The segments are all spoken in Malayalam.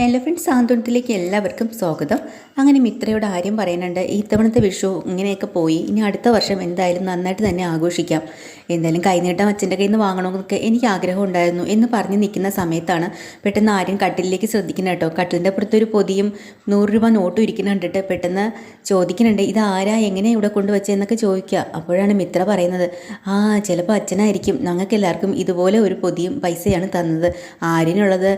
ഹലോ ഫ്രണ്ട്സ്, സാന്ത്വനത്തിലേക്ക് എല്ലാവർക്കും സ്വാഗതം. അങ്ങനെ മിത്രയോട് ആര്യം പറയുന്നുണ്ട്, ഇത്തവണത്തെ വിഷു ഇങ്ങനെയൊക്കെ പോയി, ഇനി അടുത്ത വർഷം എന്തായാലും നന്നായിട്ട് തന്നെ ആഘോഷിക്കാം. എന്തായാലും കൈനീട്ടം അച്ഛൻ്റെ കയ്യിൽ നിന്ന് വാങ്ങണമെന്നൊക്കെ എനിക്ക് ആഗ്രഹം ഉണ്ടായിരുന്നു എന്ന് പറഞ്ഞ് നിൽക്കുന്ന സമയത്താണ് പെട്ടെന്ന് ആര്യം കട്ടിലേക്ക് ശ്രദ്ധിക്കുന്നത് കേട്ടോ. കട്ടിലിൻ്റെ അപ്പുറത്തൊരു പൊതിയും 100 രൂപ നോട്ടും ഇരിക്കുന്ന കണ്ടിട്ട് പെട്ടെന്ന് ചോദിക്കുന്നുണ്ട്, ഇത് ആരാ, എങ്ങനെ ഇവിടെ കൊണ്ടുവച്ചതെന്നൊക്കെ ചോദിക്കുക. അപ്പോഴാണ് മിത്ര പറയുന്നത്, ചിലപ്പോൾ അച്ഛനായിരിക്കും, ഞങ്ങൾക്ക് എല്ലാവർക്കും ഇതുപോലെ ഒരു പൊതിയും പൈസയാണ് തന്നത്. ആര്യനുള്ളത്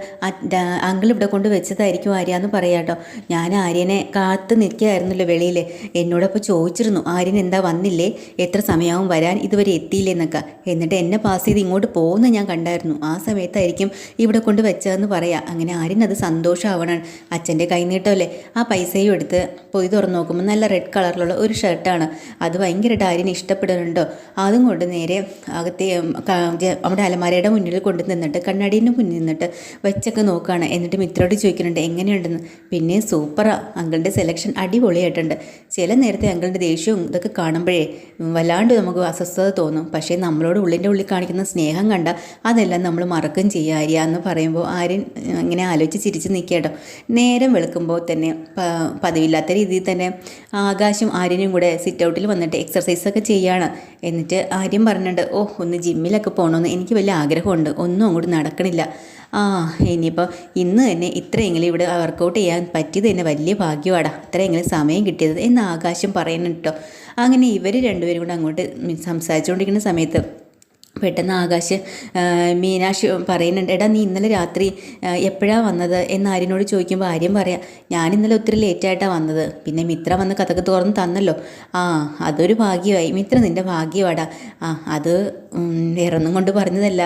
അങ്കിൾ ഇവിടെ കൊണ്ട് വെച്ചതായിരിക്കും ആര്യാന്ന് പറയാം കേട്ടോ. ഞാൻ ആര്യനെ കാത്ത് നിൽക്കുകയായിരുന്നല്ലോ വെളിയിൽ. എന്നോടപ്പോൾ ചോദിച്ചിരുന്നു, ആര്യൻ എന്താ വന്നില്ലേ, എത്ര സമയമാവും വരാൻ, ഇതുവരെ എത്തിയില്ലേ എന്നൊക്കെ. എന്നിട്ട് എന്നെ പാസ് ചെയ്ത് ഇങ്ങോട്ട് പോകുന്ന ഞാൻ കണ്ടായിരുന്നു. ആ സമയത്തായിരിക്കും ഇവിടെ കൊണ്ട് വെച്ചതെന്ന് പറയാം. അങ്ങനെ ആര്യൻ അത് സന്തോഷമാവണം. അച്ഛൻ്റെ കൈനീട്ടമല്ലേ. ആ പൈസയും എടുത്ത് പൊതി തുറന്ന് നോക്കുമ്പോൾ നല്ല റെഡ് കളറിലുള്ള ഒരു ഷർട്ടാണ്. അത് ഭയങ്കരമായിട്ട് ആര്യന് ഇഷ്ടപ്പെടുന്നുണ്ടോ. അതും കൊണ്ട് നേരെ അകത്തെ നമ്മുടെ അലമാരയുടെ മുന്നിൽ കൊണ്ടു നിന്നിട്ട് കണ്ണാടീൻ്റെ മുന്നിൽ നിന്നിട്ട് വെച്ചൊക്കെ നോക്കുകയാണ്. എന്നിട്ട് മിത്രയോട് ചോദിക്കുന്നുണ്ട് എങ്ങനെയുണ്ടെന്ന്. പിന്നെ സൂപ്പറാ, അങ്കിളുടെ സെലക്ഷൻ അടിപൊളിയായിട്ടുണ്ട്. ചില നേരത്തെ അങ്കിളുടെ ദേഷ്യവും ഇതൊക്കെ കാണുമ്പോഴേ വല്ലാണ്ട് നമുക്ക് അസ്വസ്ഥത തോന്നും. പക്ഷേ നമ്മളോട് ഉള്ളിൻ്റെ ഉള്ളിൽ കാണിക്കുന്ന സ്നേഹം കണ്ട അതെല്ലാം നമ്മൾ മറക്കും ചെയ്യുക ആര്യ എന്ന് പറയുമ്പോൾ ആര്യൻ ഇങ്ങനെ ആലോചിച്ച് ചിരിച്ച് നിൽക്കുക. നേരം വെളുക്കുമ്പോൾ തന്നെ പതിവില്ലാത്ത രീതിയിൽ തന്നെ ആകാശം ആര്യനും കൂടെ സിറ്റ് ഔട്ടിൽ വന്നിട്ട് എക്സർസൈസൊക്കെ ചെയ്യുകയാണ്. എന്നിട്ട് ആര്യം പറഞ്ഞിട്ടുണ്ട്, ഒന്ന് ജിമ്മിലൊക്കെ പോകണമെന്ന് എനിക്ക് വലിയ ആഗ്രഹമുണ്ട്, ഒന്നും അങ്ങോട്ട് നടക്കണില്ല. ഇനിയിപ്പോൾ ഇന്ന് തന്നെ ഇത്രയെങ്കിലും ഇവിടെ വർക്കൗട്ട് ചെയ്യാൻ പറ്റിയത് തന്നെ വലിയ ഭാഗ്യമാടാ, ഇത്രയെങ്കിലും സമയം കിട്ടിയത് എന്ന് ആകാശം പറയുന്നുണ്ട് കേട്ടോ. അങ്ങനെ ഇവർ രണ്ടുപേരും കൂടെ അങ്ങോട്ട് സംസാരിച്ചുകൊണ്ടിരിക്കുന്ന സമയത്ത് പെട്ടെന്ന് ആകാശ് മീനാക്ഷി പറയുന്നുണ്ട്, എടാ നീ ഇന്നലെ രാത്രി എപ്പോഴാണ് വന്നത് എന്ന് ആര്യനോട് ചോദിക്കുമ്പോൾ ആര്യം പറയാം, ഞാൻ ഇന്നലെ ഒത്തിരി ലേറ്റായിട്ടാണ് വന്നത്. പിന്നെ മിത്ര വന്ന് കഥക്ക് തുറന്ന് തന്നല്ലോ. അതൊരു ഭാഗ്യമായി. മിത്ര നിൻ്റെ ഭാഗ്യമാടാ. അത് വേറൊന്നും കൊണ്ട് പറഞ്ഞതല്ല.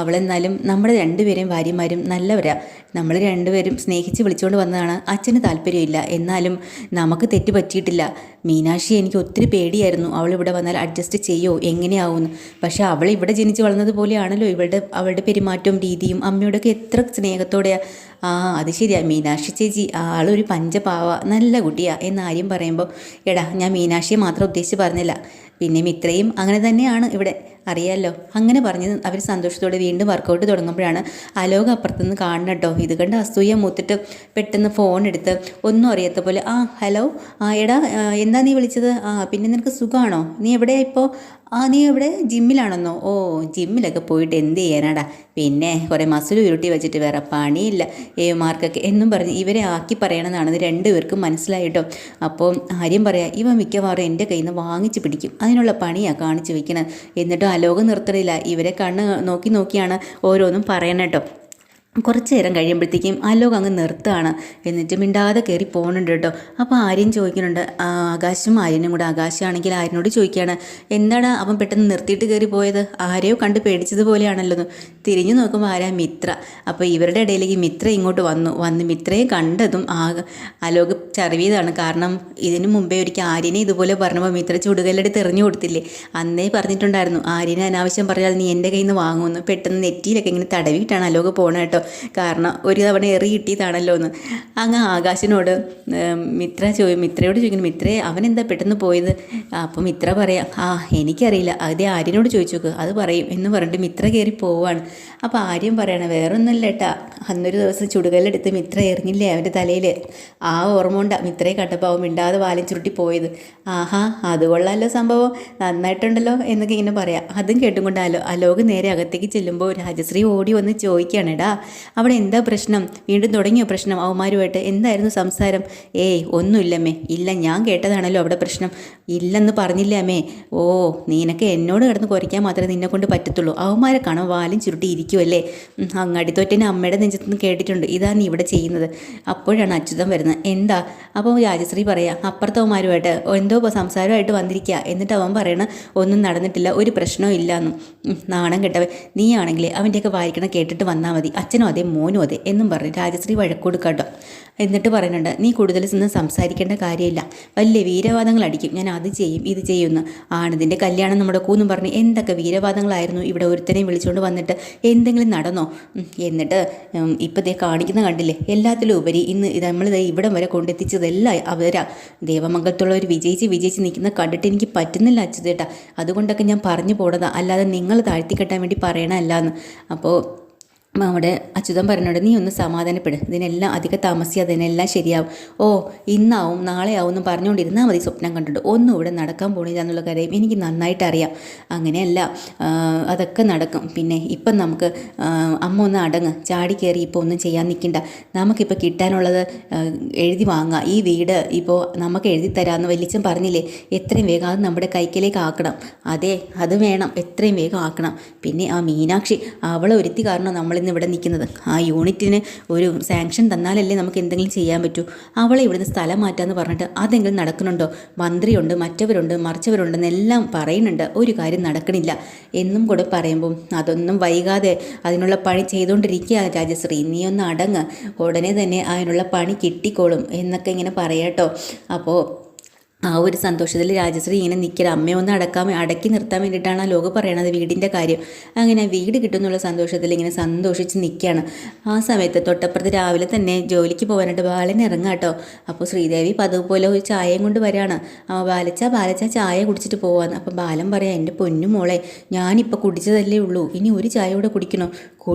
അവളെന്നാലും നമ്മുടെ രണ്ടുപേരെയും ഭാര്യമാരും നല്ലവരാ. നമ്മൾ രണ്ടുപേരും സ്നേഹിച്ച് വിളിച്ചുകൊണ്ട് വന്നതാണ്. അച്ഛന് താല്പര്യമില്ല, എന്നാലും നമുക്ക് തെറ്റ് പറ്റിയിട്ടില്ല. മീനാക്ഷി എനിക്ക് ഒത്തിരി പേടിയായിരുന്നു, അവളിവിടെ വന്നാൽ അഡ്ജസ്റ്റ് ചെയ്യോ എങ്ങനെയാവുമെന്ന്. പക്ഷേ അവൾ ഇവിടെ ജനിച്ച് വളർന്നത് പോലെയാണല്ലോ അവളുടെ പെരുമാറ്റവും രീതിയും. അമ്മയോടൊക്കെ എത്ര സ്നേഹത്തോടെയാണ്. അത് ശരിയാ, മീനാക്ഷി ചേച്ചി ആളൊരു പഞ്ചപാവ, നല്ല കുട്ടിയാ എന്ന് ആര്യം പറയുമ്പോൾ, എടാ ഞാൻ മീനാക്ഷിയെ മാത്രം ഉദ്ദേശിച്ച് പറഞ്ഞില്ല, പിന്നെ മിത്രയും അങ്ങനെ തന്നെയാണ് ഇവിടെ, അറിയാമല്ലോ. അങ്ങനെ പറഞ്ഞ് അവർ സന്തോഷത്തോടെ വീണ്ടും വർക്കൗട്ട് തുടങ്ങുമ്പോഴാണ് അലോക അപ്പുറത്തുനിന്ന് കാണണം കേട്ടോ. ഇത് കണ്ട് അസൂയ മൂത്തിട്ട് പെട്ടെന്ന് ഫോൺ എടുത്ത് ഒന്നും അറിയാത്ത പോലെ, ഹലോ, എടാ എന്താ നീ വിളിച്ചത്? പിന്നെ നിനക്ക് സുഖമാണോ? നീ എവിടെയാ ഇപ്പോൾ? നീ എവിടെ, ജിമ്മിലാണെന്നോ? ജിമ്മിലൊക്കെ പോയിട്ട് എന്ത് ചെയ്യാനാടാ, പിന്നെ കുറേ മസിൽ ഉരുട്ടി വെച്ചിട്ട് വേറെ പണിയില്ല മാർക്കൊക്കെ എന്നും പറഞ്ഞ് ഇവരെ ആക്കി പറയണമെന്നാണ് രണ്ടുപേർക്കും മനസ്സിലായിട്ടോ. അപ്പോൾ ആര്യം പറയാം, ഇവ മിക്കവാറും എൻ്റെ കയ്യിൽ നിന്ന് വാങ്ങിച്ച് പിടിക്കും, അതിനുള്ള പണിയാണ് കാണിച്ച് വെക്കണത്. എന്നിട്ടും അലോകം നിർത്തണില്ല. ഇവരെ കണ്ണ് നോക്കിയാണ് ഓരോന്നും പറയണം കേട്ടോ. കുറച്ച് നേരം കഴിയുമ്പോഴത്തേക്കും അലോക് അങ്ങ് നിർത്തുകയാണ്. എന്നിട്ട് മിണ്ടാതെ കയറി പോകുന്നുണ്ട് കേട്ടോ. അപ്പോൾ ആര്യൻ ചോദിക്കുന്നുണ്ട്, ആകാശും ആര്യനും കൂടെ. ആകാശമാണെങ്കിൽ ആര്യനോട് ചോദിക്കുകയാണ്, എന്താണ് അവൻ പെട്ടെന്ന് നിർത്തിയിട്ട് കയറി പോയത്? ആരെയോ കണ്ട് പേടിച്ചതുപോലെയാണല്ലോ. തിരിഞ്ഞു നോക്കുമ്പോൾ ആരാ? മിത്ര. അപ്പോൾ ഇവരുടെ ഇടയിലേക്ക് മിത്ര ഇങ്ങോട്ട് വന്ന് മിത്രയെ കണ്ടതും അലോക് ചറിവിയതാണ്. കാരണം ഇതിനു മുമ്പേ ഒരിക്കൽ ആര്യനെ ഇതുപോലെ പറഞ്ഞപ്പോൾ മിത്ര ചുടുകല്ലെടുത്ത് എറിഞ്ഞു കൊടുത്തില്ലേ. അന്നേ പറഞ്ഞിട്ടുണ്ടായിരുന്നു, ആര്യനെ അനാവശ്യം പറഞ്ഞാൽ നീ എൻ്റെ കയ്യിൽ നിന്ന് വാങ്ങുമെന്ന്. പെട്ടെന്ന് നെറ്റിയിലൊക്കെ ഇങ്ങനെ തടവിയിട്ടാണ് അലോക് പോകണം കേട്ടോ. കാരണം ഒരു തവണ എറി കിട്ടിയതാണല്ലോ എന്ന്. അങ്ങ് ആകാശിനോട് മിത്രയോട് ചോദിക്കുന്നു, മിത്രയെ അവനെന്താ പെട്ടെന്ന് പോയത്? അപ്പോൾ മിത്ര പറയാം, എനിക്കറിയില്ല, അതേ ആര്യനോട് ചോദിച്ചു നോക്ക്, അത് പറയും എന്ന് പറഞ്ഞിട്ട് മിത്ര കയറി പോവാണ്. അപ്പോൾ ആര്യം പറയണ, വേറൊന്നുമില്ല ഏട്ടാ, അന്നൊരു ദിവസം ചുടുകല്ലെടുത്ത് മിത്ര എറിഞ്ഞില്ലേ അവൻ്റെ തലയിൽ, ഓർമ്മ ഉണ്ടാ മിത്രയെ കണ്ടപ്പോൾ അവൻ മിണ്ടാതെ വാലും ചുരുട്ടി പോയത്. അത് കൊള്ളാമല്ലോ സംഭവം, നന്നായിട്ടുണ്ടല്ലോ എന്നൊക്കെ ഇങ്ങനെ പറയാം. അതും കേട്ടുകൊണ്ട് അലോക് നേരെ അകത്തേക്ക് ചെല്ലുമ്പോൾ രാജശ്രീ ഓടി വന്ന് ചോദിക്കുകയാണ്, എടാ അവിടെ എന്താ പ്രശ്നം? വീണ്ടും തുടങ്ങിയോ പ്രശ്നം അവന്മാരുമായിട്ട്? എന്തായിരുന്നു സംസാരം? ഒന്നുമില്ലമ്മേ. ഇല്ല, ഞാൻ കേട്ടതാണല്ലോ അവിടെ പ്രശ്നം. ഇല്ലെന്ന് പറഞ്ഞില്ലേ അമ്മേ? നീനൊക്കെ എന്നോട് കിടന്ന് കുറയ്ക്കാൻ മാത്രമേ നിന്നെ കൊണ്ട് പറ്റത്തുള്ളൂ. അവന്മാരെ കാണാൻ വാലും ചുരുട്ടി ഇരിക്കുമല്ലേ. അങ്ങാടി തോറ്റേനെ അമ്മയുടെ നെഞ്ചത്തുനിന്ന് കേട്ടിട്ടുണ്ട്, ഇതാ നീ ഇവിടെ ചെയ്യുന്നത്. അപ്പോഴാണ് അച്യുതൻ വരുന്നത്. എന്താ? അപ്പോൾ രാജശ്രീ പറയാം, അപ്പുറത്തവന്മാരുമായിട്ട് എന്തോ സംസാരമായിട്ട് വന്നിരിക്കുക. എന്നിട്ട് അവൻ പറയണ, ഒന്നും നടന്നിട്ടില്ല, ഒരു പ്രശ്നവും ഇല്ലയെന്നും. നാണം കെട്ടവൻ, നീയാണെങ്കിൽ അവൻ്റെയൊക്കെ വായിക്കണം കേട്ടിട്ട് വന്നാൽ മതി, അച്ഛനും അതെ മോനും അതെ എന്നും പറഞ്ഞ് രാജശ്രീ വഴക്കൊടുക്കാട്ടോ. എന്നിട്ട് പറയുന്നുണ്ട്, നീ കൂടുതൽ നിന്ന് സംസാരിക്കേണ്ട കാര്യമില്ല, വലിയ വീരവാദങ്ങൾ അടിക്കും, ഞാൻ അത് ചെയ്യും ഇത് ചെയ്യുമെന്ന്. ആണിതിൻ്റെ കല്യാണം നമ്മുടെ കൂന്നും പറഞ്ഞ് എന്തൊക്കെ വീരവാദങ്ങളായിരുന്നു. ഇവിടെ ഒരുത്തനെയും വിളിച്ചുകൊണ്ട് വന്നിട്ട് എന്തെങ്കിലും നടന്നോ? എന്നിട്ട് ഇപ്പം കാണിക്കുന്ന കണ്ടില്ലേ, എല്ലാത്തിലും ഉപരി ഇന്ന് നമ്മളിത് ഇവിടം വരെ കൊണ്ടെത്തിച്ചതെല്ലാം അവരാ. ദേവമംഗലത്തുള്ളവർ വിജയിച്ച് നിൽക്കുന്ന കണ്ടിട്ട് എനിക്ക് പറ്റുന്നില്ല അച്യുതേട്ടാ, അതുകൊണ്ടൊക്കെ ഞാൻ പറഞ്ഞു പോണതാ, അല്ലാതെ നിങ്ങൾ താഴ്ത്തിക്കെട്ടാൻ വേണ്ടി പറയണമല്ലാന്ന്. അപ്പോൾ അവിടെ അച്യുതൻ പറഞ്ഞോട് നീ ഒന്ന് സമാധാനപ്പെടും, ഇതിനെല്ലാം അധികം താമസിയാതെ ഇതിനെല്ലാം ശരിയാവും. ഓ ഇന്നാവും നാളെ ആവും എന്ന് പറഞ്ഞുകൊണ്ടിരുന്നാൽ മതി. സ്വപ്നം കണ്ടിട്ട് ഒന്നും ഇവിടെ നടക്കാൻ പോണില്ല എന്നുള്ള കാര്യം എനിക്ക് നന്നായിട്ട് അറിയാം. അങ്ങനെയല്ല, അതൊക്കെ നടക്കും. പിന്നെ ഇപ്പം നമുക്ക് അമ്മ ഒന്ന് അടങ്ങ്, ചാടി കയറി ഇപ്പോൾ ഒന്നും ചെയ്യാൻ നിൽക്കണ്ട. നമുക്കിപ്പോൾ കിട്ടാനുള്ളത് എഴുതി വാങ്ങാം. ഈ വീട് ഇപ്പോൾ നമുക്ക് എഴുതി തരാമെന്ന് വലിച്ചൻ പറഞ്ഞില്ലേ, എത്രയും വേഗം അത് നമ്മുടെ കൈക്കലേക്ക് ആക്കണം. അതെ, അത് വേണം, എത്രയും വേഗം ആക്കണം. പിന്നെ ആ മീനാക്ഷി, അവളെ ഒരുത്തി കാരണം നമ്മളിന്ന് ഇവിടെ നിൽക്കുന്നത്. ആ യൂണിറ്റിന് ഒരു സാങ്ഷൻ തന്നാലല്ലേ നമുക്ക് എന്തെങ്കിലും ചെയ്യാൻ പറ്റൂ. അവളെ ഇവിടുന്ന് സ്ഥലം മാറ്റാമെന്ന് പറഞ്ഞിട്ട് അതെങ്കിലും നടക്കുന്നുണ്ടോ? മന്ത്രിയുണ്ട്, മറ്റവരുണ്ട്, മറിച്ചവരുണ്ടെന്നെല്ലാം പറയുന്നുണ്ട്, ഒരു കാര്യം നടക്കണില്ല എന്നും കൂടെ പറയുമ്പോൾ അതൊന്നും വൈകാതെ അതിനുള്ള പണി ചെയ്തുകൊണ്ടിരിക്കുക രാജശ്രീ, നീ ഒന്ന് അടങ്ങ്, ഉടനെ തന്നെ അതിനുള്ള പണി കിട്ടിക്കോളും എന്നൊക്കെ ഇങ്ങനെ പറയാട്ടോ. അപ്പോൾ ആ ഒരു സന്തോഷത്തിൽ രാജശ്രീ ഇങ്ങനെ നിൽക്കണം. അമ്മയെ ഒന്ന് അടക്കി നിർത്താൻ വേണ്ടിയിട്ടാണ് ആ ലോകം പറയണത് വീടിൻ്റെ കാര്യം. അങ്ങനെ വീട് കിട്ടുന്നുള്ള സന്തോഷത്തിൽ ഇങ്ങനെ സന്തോഷിച്ച് നിൽക്കുകയാണ്. ആ സമയത്ത് തൊട്ടപ്പുറത്ത് രാവിലെ തന്നെ ജോലിക്ക് പോകാനായിട്ട് ബാലൻ ഇറങ്ങാം കേട്ടോ. അപ്പോൾ ശ്രീദേവി പതിവ് പോലെ ഒരു ചായയും കൊണ്ട് വരികയാണ്. ബാലച്ച ചായ കുടിച്ചിട്ട് പോവാന്ന്. അപ്പോൾ ബാലൻ പറയാം, എൻ്റെ പൊന്നു മോളെ, ഞാനിപ്പോൾ കുടിച്ചതല്ലേ ഉള്ളൂ, ഇനി ഒരു ചായ കൂടെ കുടിക്കണോ?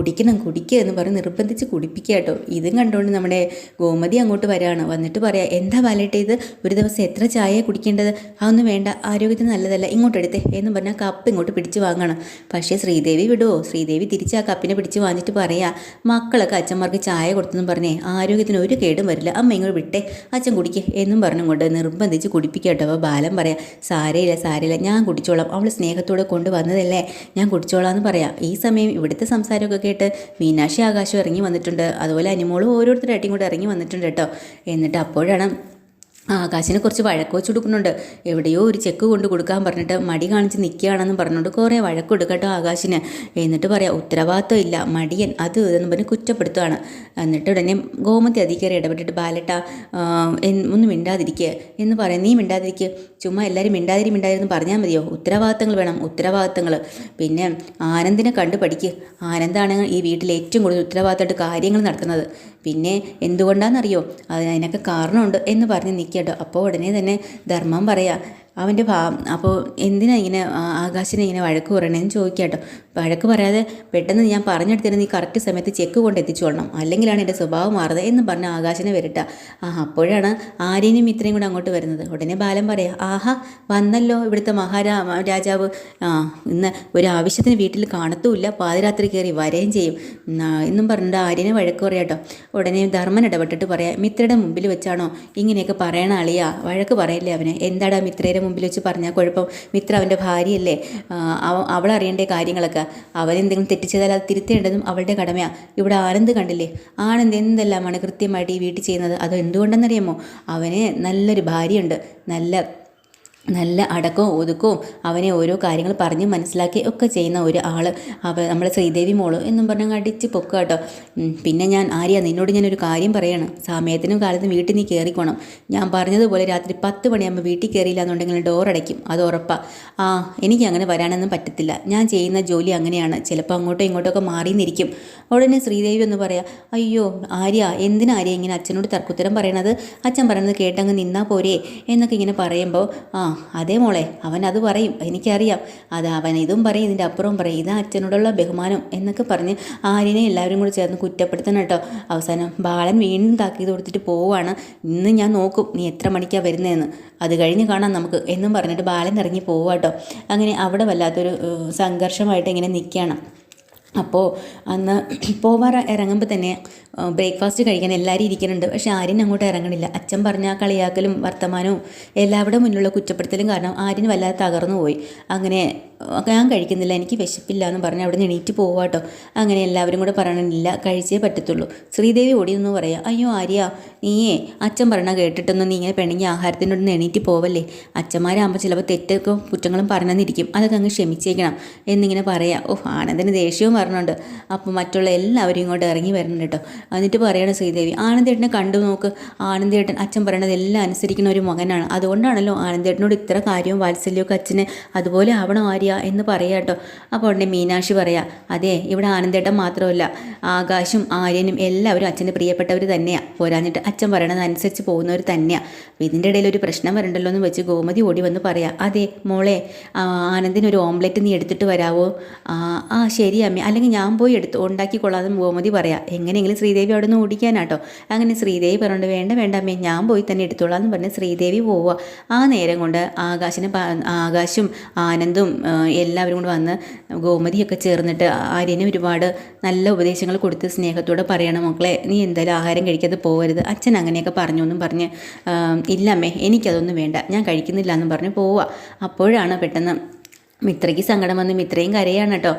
കുടിക്കുക എന്ന് പറഞ്ഞ് നിർബന്ധിച്ച് കുടിപ്പിക്കുക കേട്ടോ. ഇതും കണ്ടുകൊണ്ട് നമ്മുടെ ഗോമതി അങ്ങോട്ട് വരികയാണ്. വന്നിട്ട് പറയാം, എന്താ ബാലേട്ട ഇത്, ഒരു ദിവസം എത്ര ചായ കുടിക്കേണ്ടത്? അതൊന്നും വേണ്ട, ആരോഗ്യത്തിന് നല്ലതല്ല, ഇങ്ങോട്ട് എടുത്തേ എന്ന് പറഞ്ഞാൽ കപ്പ് ഇങ്ങോട്ട് പിടിച്ച് വാങ്ങണം. പക്ഷേ ശ്രീദേവി വിടുവോ? ശ്രീദേവി തിരിച്ച് ആ കപ്പിനെ പിടിച്ച് വാങ്ങിച്ചിട്ട് പറയാ, മക്കളൊക്കെ അച്ഛന്മാർക്ക് ചായ കൊടുത്തെന്നും പറഞ്ഞേ ആരോഗ്യത്തിന് ഒരു കേടും വരില്ല, അമ്മ ഇങ്ങോട്ട് വിട്ടേ, അച്ഛൻ കുടിക്കേ എന്നും പറഞ്ഞുകൊണ്ട് നിർബന്ധിച്ച് കുടിപ്പിക്കുക കേട്ടോ. അപ്പോൾ ബാലൻ പറയാം, സാരയില്ല, ഞാൻ കുടിച്ചോളാം, അവൾ സ്നേഹത്തോടെ കൊണ്ടുവന്നതല്ലേ, ഞാൻ കുടിച്ചോളാം എന്ന് പറയാം. ഈ സമയം ഇവിടുത്തെ സംസാരമൊക്കെ കേട്ട് മീനാക്ഷി ആകാശം ഇറങ്ങി വന്നിട്ടുണ്ട്. അതുപോലെ അനിമോളും ഓരോരുത്തരായിട്ടും കൂടെ ഇറങ്ങി വന്നിട്ടുണ്ട് കേട്ടോ. എന്നിട്ട് അപ്പോഴാണ് ആകാശിനെ കുറച്ച് വഴക്ക് വെച്ച് കൊടുക്കുന്നുണ്ട്. എവിടെയോ ഒരു ചെക്ക് കൊണ്ട് കൊടുക്കാൻ പറഞ്ഞിട്ട് മടി കാണിച്ച് നിൽക്കുകയാണെന്ന് പറഞ്ഞുകൊണ്ട് കുറേ വഴക്ക് കൊടുക്കട്ടോ ആകാശിന്. എന്നിട്ട് പറയാം, ഉത്തരവാദിത്വം ഇല്ല, മടിയൻ, അത് ഇതെന്ന് പറഞ്ഞ് കുറ്റപ്പെടുത്തുകയാണ്. എന്നിട്ട് ഉടനെ ഗോമതി അതിൽ കയറി ഇടപെട്ടിട്ട്, ബാലട്ട ഒന്നും മിണ്ടാതിരിക്കുക എന്ന് പറയാം. നീ മിണ്ടാതിരിക്കുക, ചുമ്മാ എല്ലാവരും മിണ്ടാതിരിന്ന് പറഞ്ഞാൽ മതിയോ? ഉത്തരവാദിത്തങ്ങൾ വേണം, ഉത്തരവാദിത്തങ്ങൾ. പിന്നെ ആനന്ദിനെ കണ്ടു പഠിക്കുക. ആനന്ദാണ് ഈ വീട്ടിൽ ഏറ്റവും കൂടുതൽ ഉത്തരവാദിത്തമായിട്ട് കാര്യങ്ങൾ നടത്തുന്നത്. പിന്നെ എന്തുകൊണ്ടാണെന്നറിയോ, അതിനൊക്കെ കാരണമുണ്ട് എന്ന് പറഞ്ഞ് നിൽക്കട്ടോ. അപ്പോൾ ഉടനെ തന്നെ ധർമ്മം പറയാം, അവൻ്റെ അപ്പോൾ എന്തിനാ ഇങ്ങനെ ആകാശിനെ ഇങ്ങനെ വഴക്ക് പറയണേന്ന് ചോദിക്കാട്ടോ. വഴക്ക് പറയാതെ പെട്ടെന്ന് ഞാൻ പറഞ്ഞെടുത്തിട്ട് നീ കറക്റ്റ് സമയത്ത് ചെക്ക് കൊണ്ട് എത്തിച്ചോളണം, അല്ലെങ്കിലാണ് എൻ്റെ സ്വഭാവം മാറുന്നത് എന്ന് പറഞ്ഞ് ആകാശിനെ വരട്ട. അപ്പോഴാണ് ആര്യനും ഇത്രയും കൂടെ അങ്ങോട്ട് വരുന്നത്. ഉടനെ ബാലൻ പറയാം, ആഹാ വന്നല്ലോ ഇവിടുത്തെ രാജാവ്, ഇന്ന് ഒരു ആവശ്യത്തിന് വീട്ടിൽ കാണത്തുമില്ല, പാതിരാത്രി കയറി വരെയും ചെയ്യും എന്നും പറഞ്ഞിട്ട് ആര്യനെ വഴക്ക് പറയാട്ടോ. ഉടനെ ധർമ്മൻ ഇടപെട്ടിട്ട് പറയാം, മിത്രയുടെ മുമ്പിൽ വെച്ചാണോ ഇങ്ങനെയൊക്കെ പറയണ അളിയാ, വഴക്ക് പറയല്ലേ അവനെ, എന്താടാ മിത്രയുടെ മുമ്പിൽ വെച്ച് പറഞ്ഞാൽ കുഴപ്പം, മിത്ര അവൻ്റെ ഭാര്യയല്ലേ, അവളറിയേണ്ട കാര്യങ്ങളൊക്കെ, അവനെന്തെങ്കിലും തെറ്റിച്ചതാൽ അത് തിരുത്തേണ്ടതും അവളുടെ കടമയാണ്. ഇവിടെ ആനന്ദ് കണ്ടില്ലേ, ആനന്ദ് എന്തെല്ലാമാണ് കൃത്യമായിട്ട് ഈ വീട്ടിൽ ചെയ്യുന്നത്. അത് എന്തുകൊണ്ടെന്നറിയാമോ, അവന് നല്ലൊരു ഭാര്യയുണ്ട്, നല്ല അടക്കവും ഒതുക്കവും, അവനെ ഓരോ കാര്യങ്ങൾ പറഞ്ഞ് മനസ്സിലാക്കി ഒക്കെ ചെയ്യുന്ന ഒരു ആൾ, നമ്മളെ ശ്രീദേവി മോള് എന്നും പറഞ്ഞാൽ അടിച്ച് പൊക്കുക കേട്ടോ. പിന്നെ നിന്നോട് ഞാനൊരു കാര്യം പറയണം, സമയത്തിനും കാലത്തും വീട്ടിൽ നീ കയറിക്കോണം. ഞാൻ പറഞ്ഞതുപോലെ രാത്രി 10 മണിയാകുമ്പോൾ വീട്ടിൽ കയറിയില്ല എന്നുണ്ടെങ്കിൽ ഡോർ അടയ്ക്കും, അത് ഉറപ്പാണ്. എനിക്ക് അങ്ങനെ വരാനൊന്നും പറ്റത്തില്ല, ഞാൻ ചെയ്യുന്ന ജോലി അങ്ങനെയാണ്, ചിലപ്പോൾ അങ്ങോട്ടോ ഇങ്ങോട്ടൊക്കെ മാറിയെന്നിരിക്കും. ഉടനെ ശ്രീദേവി എന്ന് പറയാം, അയ്യോ എന്തിനാ ഇങ്ങനെ അച്ഛനോട് തർക്കുത്തരം പറയണത്, അച്ഛൻ പറയണത് കേട്ടങ്ങ് നിന്നാൽ പോരേ എന്നൊക്കെ ഇങ്ങനെ പറയുമ്പോൾ, അതേ മോളെ, അവൻ അത് പറയും, എനിക്കറിയാം, അത് അവൻ ഇതും പറയും, ഇതിൻ്റെ അപ്പുറവും പറയും, ഇതാ അച്ഛനോടുള്ള ബഹുമാനം എന്നൊക്കെ പറഞ്ഞ് ആര്യനെ എല്ലാവരും കൂടി ചേർന്ന് കുറ്റപ്പെടുത്തണം കേട്ടോ. അവസാനം ബാലൻ വീണ്ടും താക്കീത് കൊടുത്തിട്ട് പോവുകയാണ്. ഇന്ന് ഞാൻ നോക്കും നീ എത്ര മണിക്കാണ് വരുന്നതെന്ന്, അത് കഴിഞ്ഞ് കാണാം നമുക്ക് എന്നും പറഞ്ഞിട്ട് ബാലൻ ഇറങ്ങി പോവാട്ടോ. അങ്ങനെ അവിടെ വല്ലാത്തൊരു സംഘർഷമായിട്ട് ഇങ്ങനെ നിൽക്കുകയാണ്. അപ്പോൾ അന്ന് ഇറങ്ങുമ്പോൾ തന്നെ ബ്രേക്ക്ഫാസ്റ്റ് കഴിക്കാൻ എല്ലാവരും ഇരിക്കുന്നുണ്ട്. പക്ഷേ ആര്യൻ അങ്ങോട്ട് ഇറങ്ങണില്ല. അച്ഛൻ പറഞ്ഞ കളിയാക്കലും വർത്തമാനവും എല്ലാവരുടെ മുന്നിലുള്ള കുറ്റപ്പെടുത്തലും കാരണം ആര്യൻ വല്ലാതെ തകർന്നു പോയി. അങ്ങനെ ഞാൻ കഴിക്കുന്നില്ല, എനിക്ക് വിശപ്പില്ല എന്ന് പറഞ്ഞ് അവിടെ നിന്ന് എണീറ്റ് പോവാട്ടോ. അങ്ങനെ എല്ലാവരും കൂടെ പറയണില്ല, കഴിച്ചേ പറ്റത്തുള്ളൂ. ശ്രീദേവി ഓടിയെന്ന് പറയാം, അയ്യോ ആര്യ, നീയേ അച്ഛൻ പറഞ്ഞ കേട്ടിട്ടൊന്നും നീ ഇങ്ങനെ പെണ്ണുങ്ങി ആഹാരത്തിനോടൊന്ന് എണീറ്റ് പോവല്ലേ, അച്ഛന്മാരാകുമ്പോൾ ചിലപ്പോൾ തെറ്റൊക്കെ കുറ്റങ്ങളും പറഞ്ഞെന്നിരിക്കും, അതൊക്കെ അങ്ങ് ക്ഷമിച്ചേക്കണം എന്നിങ്ങനെ പറയാം. ആനന്ദിന് ദേഷ്യവും പറഞ്ഞുണ്ട്. അപ്പോൾ മറ്റുള്ള എല്ലാവരും ഇങ്ങോട്ട് ഇറങ്ങി വരുന്നുണ്ട് കേട്ടോ. എന്നിട്ട് പറയാണ് ശ്രീദേവി, ആനന്ദേട്ടനെ കണ്ടു നോക്ക്, ആനന്ദേട്ടൻ അച്ഛൻ പറയണത് എല്ലാം അനുസരിക്കുന്ന ഒരു മകനാണ്, അതുകൊണ്ടാണല്ലോ ആനന്ദേട്ടനോട് ഇത്ര കാര്യവും വാത്സല്യമൊക്കെ അച്ഛന് അതുപോലെ ആവണം ആര്യ എന്ന് പറയാം കേട്ടോ. അപ്പോൾ ഉടനെ മീനാക്ഷി പറയാ, അതെ ഇവിടെ ആനന്ദേട്ടൻ മാത്രമല്ല, ആകാശും ആര്യനും എല്ലാവരും അച്ഛന് പ്രിയപ്പെട്ടവർ തന്നെയാണ്, പോരാഞ്ഞിട്ട് അച്ഛൻ പറയണത് അനുസരിച്ച് പോകുന്നവർ തന്നെയാണ്. ഇതിൻ്റെ ഇടയിൽ ഒരു പ്രശ്നം വരണ്ടല്ലോ എന്ന് വെച്ച് ഗോമതി ഓടി വന്ന് പറയാം, അതെ മോളെ, ആനന്ദിന് ഒരു ഓംലെറ്റ് നീ എടുത്തിട്ട് വരാവോ? ശരി അമ്മേ, അല്ലെങ്കിൽ ഞാൻ പോയി ഉണ്ടാക്കിക്കൊള്ളാതെ ഗോമതി പറയാം. എങ്ങനെയെങ്കിലും ശ്രീദേവി അവിടെ നിന്ന് ഓടിക്കാനാട്ടോ. അങ്ങനെ ശ്രീദേവി പറഞ്ഞിട്ട് വേണ്ട വേണ്ട അമ്മേ, ഞാൻ പോയി തന്നെ എടുത്തോളാം എന്ന് പറഞ്ഞ് ശ്രീദേവി പോവുക. ആ നേരം കൊണ്ട് ആകാശും ആനന്ദും എല്ലാവരും കൂടെ വന്ന് ഗോമതിയൊക്കെ ചേർന്നിട്ട് ആര്യന് ഒരുപാട് നല്ല ഉപദേശങ്ങൾ കൊടുത്ത് സ്നേഹത്തോടെ പറയണം, മക്കളെ നീ എന്തായാലും ആഹാരം കഴിക്കാതെ പോകരുത്, അച്ഛൻ അങ്ങനെയൊക്കെ പറഞ്ഞു എന്നും പറഞ്ഞ് ഇല്ലമ്മേ എനിക്കതൊന്നും വേണ്ട, ഞാൻ കഴിക്കുന്നില്ല എന്നും പറഞ്ഞ് പോവുക. അപ്പോഴാണ് പെട്ടെന്ന് മിത്രയ്ക്ക് സങ്കടം വന്ന് മിത്രയും കരയാണ് കേട്ടോ.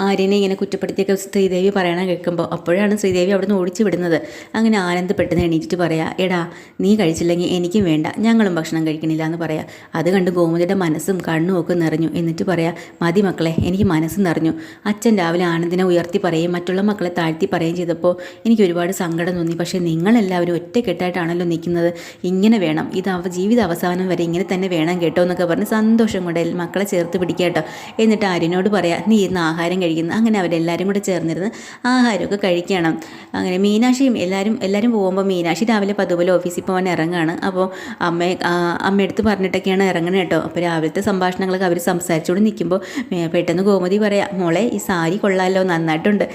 ആര്യനെ ഇങ്ങനെ കുറ്റപ്പെടുത്തിയൊക്കെ ശ്രീദേവി പറയണ കേൾക്കുമ്പോൾ അപ്പോഴാണ് ശ്രീദേവി അവിടെ നിന്ന് ഓടിച്ചു വിടുന്നത്. അങ്ങനെ ആനന്ദ് പെട്ടെന്ന് എണീറ്റിട്ട് പറയാ, എടാ നീ കഴിച്ചില്ലെങ്കിൽ എനിക്കും വേണ്ട, ഞങ്ങളും ഭക്ഷണം കഴിക്കണില്ല എന്ന് പറയാം. അത് കണ്ട് ഗോമതിയുടെ മനസ്സും കണ്ണും ഒക്കെ നിറഞ്ഞു. എന്നിട്ട് പറയാ, മതി മക്കളെ, എനിക്ക് മനസ്സ് നിറഞ്ഞു. അച്ഛൻ രാവിലെ ആനന്ദിനെ ഉയർത്തി പറയുകയും മറ്റുള്ള മക്കളെ താഴ്ത്തി പറയുകയും ചെയ്തപ്പോൾ എനിക്ക് ഒരുപാട് സങ്കടം തോന്നി. പക്ഷേ നിങ്ങളെല്ലാവരും ഒറ്റക്കെട്ടായിട്ടാണല്ലോ നിൽക്കുന്നത്, ഇങ്ങനെ വേണം, ഇത് ജീവിത അവസാനം വരെ ഇങ്ങനെ തന്നെ വേണം കേട്ടോ എന്നൊക്കെ പറഞ്ഞ് സന്തോഷം കൊണ്ട് മക്കളെ ചേർത്ത് പിടിക്കാട്ടോ. എന്നിട്ട് ആര്യനോട് പറയാം, നീ ഇന്ന് ആഹാരം കഴിക്കുന്നു. അങ്ങനെ അവരെല്ലാവരും കൂടെ ചേർന്നിരുന്ന് ആഹാരമൊക്കെ കഴിക്കണം. അങ്ങനെ മീനാക്ഷിയും എല്ലാവരും പോകുമ്പോൾ മീനാക്ഷി രാവിലെ പതുപോലെ ഓഫീസിൽ പോകാൻ ഇറങ്ങുകയാണ്. അപ്പോൾ അമ്മയെടുത്ത് പറഞ്ഞിട്ടൊക്കെയാണ് ഇറങ്ങണത് കേട്ടോ. അപ്പോൾ രാവിലത്തെ സംഭാഷണങ്ങളൊക്കെ അവർ സംസാരിച്ചുകൊണ്ട് നിൽക്കുമ്പോൾ പെട്ടെന്ന് ഗോമതി പറയാം, മോളെ ഈ സാരി കൊള്ളാമല്ലോ, നന്നായിട്ടുണ്ട്,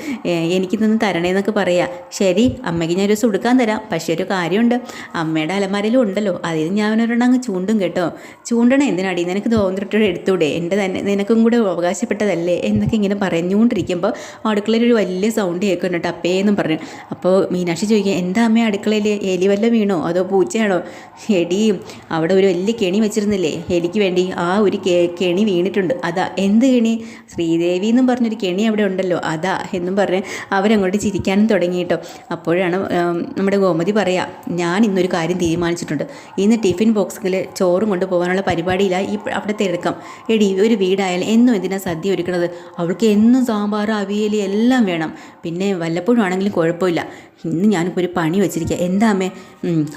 എനിക്കിതൊന്ന് തരണേന്നൊക്കെ പറയാം. ശരി അമ്മയ്ക്ക് ഞാനൊരു സുടുക്കാൻ തരാം, പക്ഷേ ഒരു കാര്യമുണ്ട്, അമ്മയുടെ അലമാരയിലും ഉണ്ടല്ലോ, അതിന് ഞാനൊരെണ്ണം അങ്ങ് ചൂണ്ടും കേട്ടോ. ചൂണ്ടണേ എന്തിനാടി, നിനക്ക് തോന്നിട്ട് എടുത്തൂടെ, എൻ്റെ തന്നെ നിനക്കും കൂടെ അവകാശപ്പെട്ടതല്ലേ എന്നൊക്കെ ഇങ്ങനെ പറഞ്ഞുകൊണ്ടിരിക്കുമ്പോൾ അടുക്കളയിൽ ഒരു വലിയ സൗണ്ട് കേൾക്കുന്നുണ്ട്, അപ്പേന്നും പറഞ്ഞു. അപ്പോൾ മീനാക്ഷി ചോദിക്കുക, എന്താ അമ്മ അടുക്കളയിൽ എലി വല്ലതും വീണോ അതോ പൂച്ചയാണോ? എടിയും അവിടെ ഒരു വലിയ കെണി വെച്ചിരുന്നില്ലേ എലിക്ക് വേണ്ടി, ആ ഒരു കെണി വീണിട്ടുണ്ട്, അതാ. എന്ത് കെണി? ശ്രീദേവി എന്നും പറഞ്ഞൊരു കെണി അവിടെ ഉണ്ടല്ലോ, അതാ എന്നും പറഞ്ഞ് അവരങ്ങോട്ട് ചിരിക്കാനും തുടങ്ങി കേട്ടോ. അപ്പോഴാണ് നമ്മുടെ ഗോമതി പറയാം, ഞാൻ ഇന്നൊരു കാര്യം തീരുമാനിച്ചിട്ടുണ്ട്, ഇന്ന് ടിഫിൻ ബോക്സിൽ ചോറും കൊണ്ട് പോകാനുള്ള പരിപാടിയില്ല ഈ അവിടുത്തെ എടുക്കാം. എടി ഒരു വീടായാലും എന്നും എന്തിനാ സദ്യ ഒരുക്കണത്, അവൾക്ക് എന്നും സാമ്പാർ അവിയൽ എല്ലാം വേണം, പിന്നെ വല്ലപ്പോഴും ആണെങ്കിലും കുഴപ്പമില്ല. ഇന്ന് ഞാനിപ്പോൾ ഒരു പണി വെച്ചിരിക്കുക. എന്താ അമ്മേ?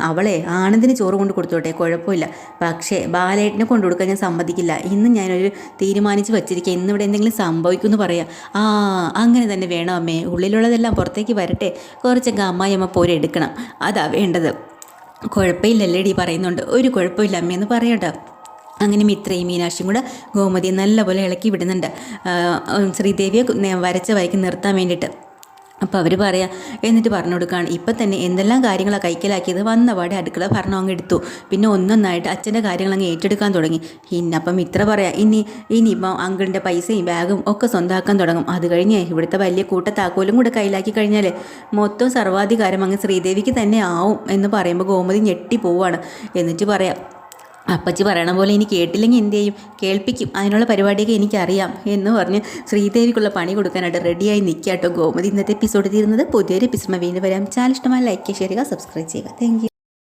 അവളെ ആനന്ദിന് ചോറ് കൊണ്ട് കൊടുത്തോട്ടെ, കുഴപ്പമില്ല, പക്ഷേ ബാലേട്ടനെ കൊണ്ടു കൊടുക്കാൻ ഞാൻ സമ്മതിക്കില്ല. ഇന്ന് ഞാനൊരു തീരുമാനിച്ച് വെച്ചിരിക്കുക, ഇന്നിവിടെ എന്തെങ്കിലും സംഭവിക്കുമെന്ന് പറയാം. അങ്ങനെ തന്നെ വേണം അമ്മേ, ഉള്ളിലുള്ളതെല്ലാം പുറത്തേക്ക് വരട്ടെ, കുറച്ചൊക്കെ അമ്മായിയമ്മ പോരെ എടുക്കണം, അതാ വേണ്ടത്. കുഴപ്പമില്ലല്ലേടി പറയുന്നുണ്ട്, ഒരു കുഴപ്പമില്ല അമ്മയെന്ന് പറയട്ടോ. അങ്ങനെ മിത്രയും മീനാക്ഷിയും കൂടെ ഗോമതിയെ നല്ലപോലെ ഇളക്കി വിടുന്നുണ്ട്, ശ്രീദേവിയെ വരച്ച വരയ്ക്ക് നിർത്താൻ വേണ്ടിയിട്ട്. അപ്പോൾ അവർ പറയാം, എന്നിട്ട് പറഞ്ഞു കൊടുക്കുകയാണ്, ഇപ്പം തന്നെ എന്തെല്ലാം കാര്യങ്ങളാണ് കൈക്കലാക്കിയത്, വന്നപാടെ അടുക്കള ഭരണം അങ്ങ് എടുത്തു, പിന്നെ ഒന്നൊന്നായിട്ട് അച്ഛൻ്റെ കാര്യങ്ങൾ അങ്ങ് ഏറ്റെടുക്കാൻ തുടങ്ങി. അപ്പം മിത്ര പറയാം, ഇനിയിപ്പം അങ്കിളിൻ്റെ പൈസയും ബാഗും ഒക്കെ സ്വന്തമാക്കാൻ തുടങ്ങും. അത് കഴിഞ്ഞ് ഇവിടുത്തെ വലിയ കൂട്ടത്താക്കോലും കൂടെ കയ്യിലാക്കി കഴിഞ്ഞാൽ മൊത്തം സർവാധികാരം അങ്ങ് ശ്രീദേവിക്ക് തന്നെ ആവും എന്ന് പറയുമ്പോൾ ഗോമതി ഞെട്ടി പോവുകയാണ്. എന്നിട്ട് പറയാം, അപ്പച്ചി പറയണ പോലെ ഇനി കേട്ടില്ലെങ്കിൽ എന്ത് ചെയ്യും, കേൾപ്പിക്കും, അതിനുള്ള പരിപാടിയൊക്കെ എനിക്കറിയാം എന്ന് പറഞ്ഞ് ശ്രീദേവിക്കുള്ള പണി കൊടുക്കാനായിട്ട് റെഡിയായി നിൽക്കുക കേട്ടോ ഗോമതി. ഇന്നത്തെ എപ്പിസോഡ് തീരുന്നത് പുതിയൊരു എപ്പിസോഡ് വീണ്ടും വരാം. ചാനൽ ഇഷ്ടമായി ലൈക്ക് ചെയ്യുക, സബ്സ്ക്രൈബ് ചെയ്യുക. Thank you.